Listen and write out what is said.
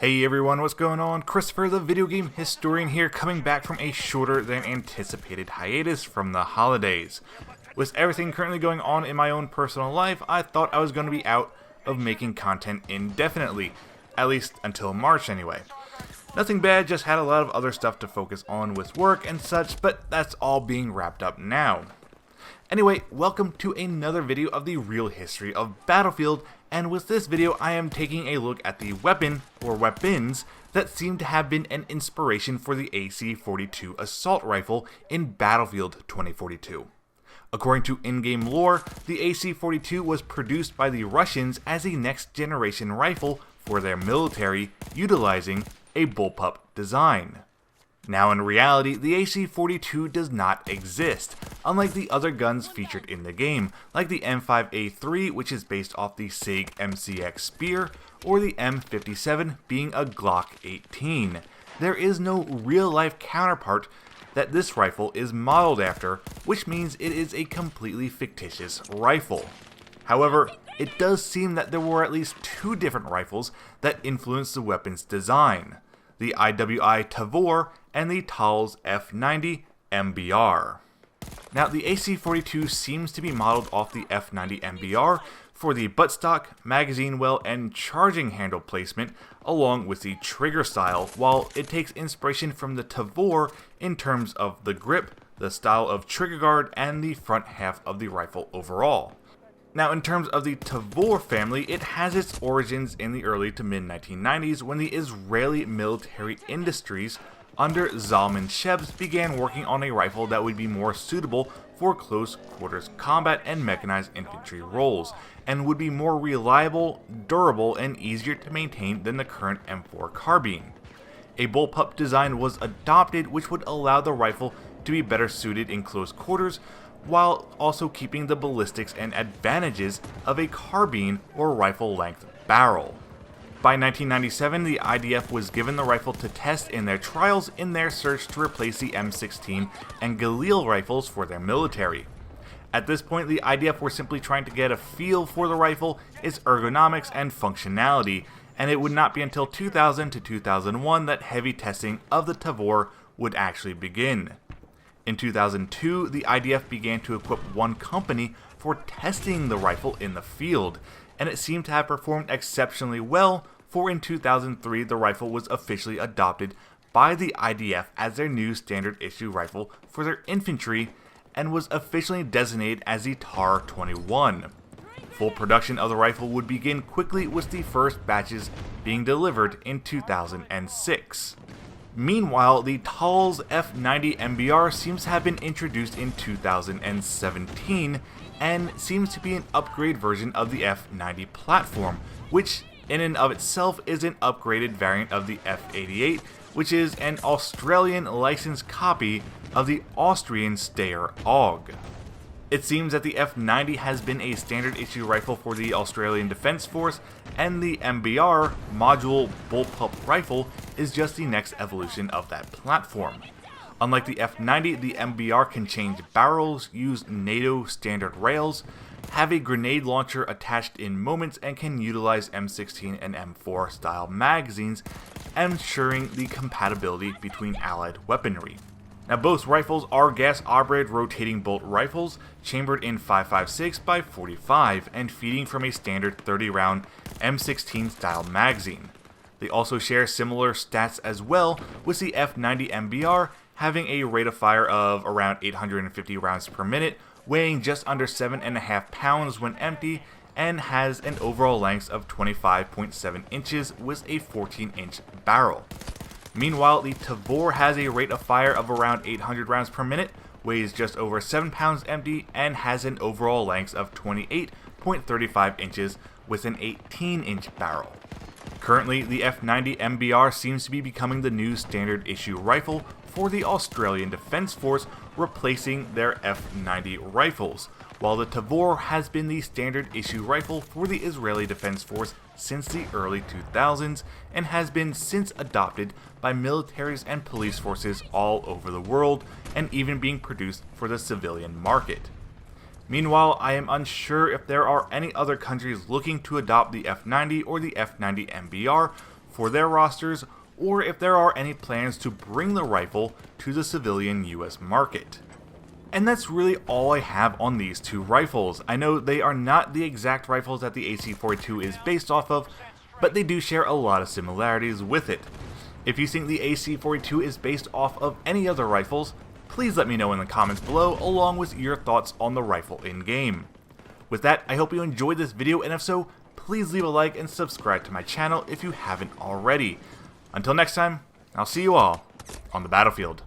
Hey everyone, what's going on? Christopher, the video game historian here, coming back from a shorter than anticipated hiatus from the holidays. With everything currently going on in my own personal life, I thought I was going to be out of making content indefinitely, at least until March anyway. Nothing bad, just had a lot of other stuff to focus on with work and such, but that's all being wrapped up now. Anyway, welcome to another video of the real history of Battlefield, and with this video I am taking a look at the weapon, or weapons, that seem to have been an inspiration for the AC-42 assault rifle in Battlefield 2042. According to in-game lore, the AC-42 was produced by the Russians as a next-generation rifle for their military, utilizing a bullpup design. Now in reality, the AC-42 does not exist, unlike the other guns featured in the game, like the M5A3, which is based off the SIG MCX Spear, or the M57 being a Glock 18. There is no real-life counterpart that this rifle is modeled after, which means it is a completely fictitious rifle. However, it does seem that there were at least two different rifles that influenced the weapon's design: the IWI Tavor and the TAL's F90 MBR. Now, the AC-42 seems to be modeled off the F90 MBR for the buttstock, magazine well, and charging handle placement, along with the trigger style, while it takes inspiration from the Tavor in terms of the grip, the style of trigger guard, and the front half of the rifle overall. Now, in terms of the Tavor family, it has its origins in the early to mid-1990s when the Israeli military industries under Zalman Shebs began working on a rifle that would be more suitable for close quarters combat and mechanized infantry roles, and would be more reliable, durable, and easier to maintain than the current M4 carbine. A bullpup design was adopted which would allow the rifle to be better suited in close quarters, while also keeping the ballistics and advantages of a carbine or rifle-length barrel. By 1997, the IDF was given the rifle to test in their trials in their search to replace the M16 and Galil rifles for their military. At this point, the IDF were simply trying to get a feel for the rifle, its ergonomics and functionality, and it would not be until 2000 to 2001 that heavy testing of the Tavor would actually begin. In 2002, the IDF began to equip one company for testing the rifle in the field, and it seemed to have performed exceptionally well, for in 2003 the rifle was officially adopted by the IDF as their new standard issue rifle for their infantry, and was officially designated as the TAR-21. Full production of the rifle would begin quickly, with the first batches being delivered in 2006. Meanwhile, the TAL's F90 MBR seems to have been introduced in 2017, and seems to be an upgrade version of the F90 platform, which in and of itself is an upgraded variant of the F88, which is an Australian licensed copy of the Austrian Steyr AUG. It seems that the F90 has been a standard issue rifle for the Australian Defence Force, and the MBR module bullpup rifle is just the next evolution of that platform. Unlike the F90, the MBR can change barrels, use NATO standard rails, have a grenade launcher attached in moments, and can utilize M16 and M4 style magazines, ensuring the compatibility between allied weaponry. Now, both rifles are gas-operated rotating bolt rifles, chambered in 5.56 by 45 and feeding from a standard 30-round M16 style magazine. They also share similar stats as well, with the F90 MBR having a rate of fire of around 850 rounds per minute, weighing just under 7.5 pounds when empty, and has an overall length of 25.7 inches with a 14-inch barrel. Meanwhile, the Tavor has a rate of fire of around 800 rounds per minute, weighs just over 7 pounds empty, and has an overall length of 28.35 inches with an 18-inch barrel. Currently, the F90 MBR seems to be becoming the new standard issue rifle for the Australian Defence Force, replacing their F90 rifles, while the Tavor has been the standard issue rifle for the Israeli Defence Force since the early 2000s, and has been since adopted by militaries and police forces all over the world, and even being produced for the civilian market. Meanwhile, I am unsure if there are any other countries looking to adopt the F90 or the F90 MBR for their rosters, or if there are any plans to bring the rifle to the civilian US market. And that's really all I have on these two rifles. I know they are not the exact rifles that the AC-42 is based off of, but they do share a lot of similarities with it. If you think the AC-42 is based off of any other rifles, please let me know in the comments below, along with your thoughts on the rifle in-game. With that, I hope you enjoyed this video, and if so, please leave a like and subscribe to my channel if you haven't already. Until next time, I'll see you all on the battlefield.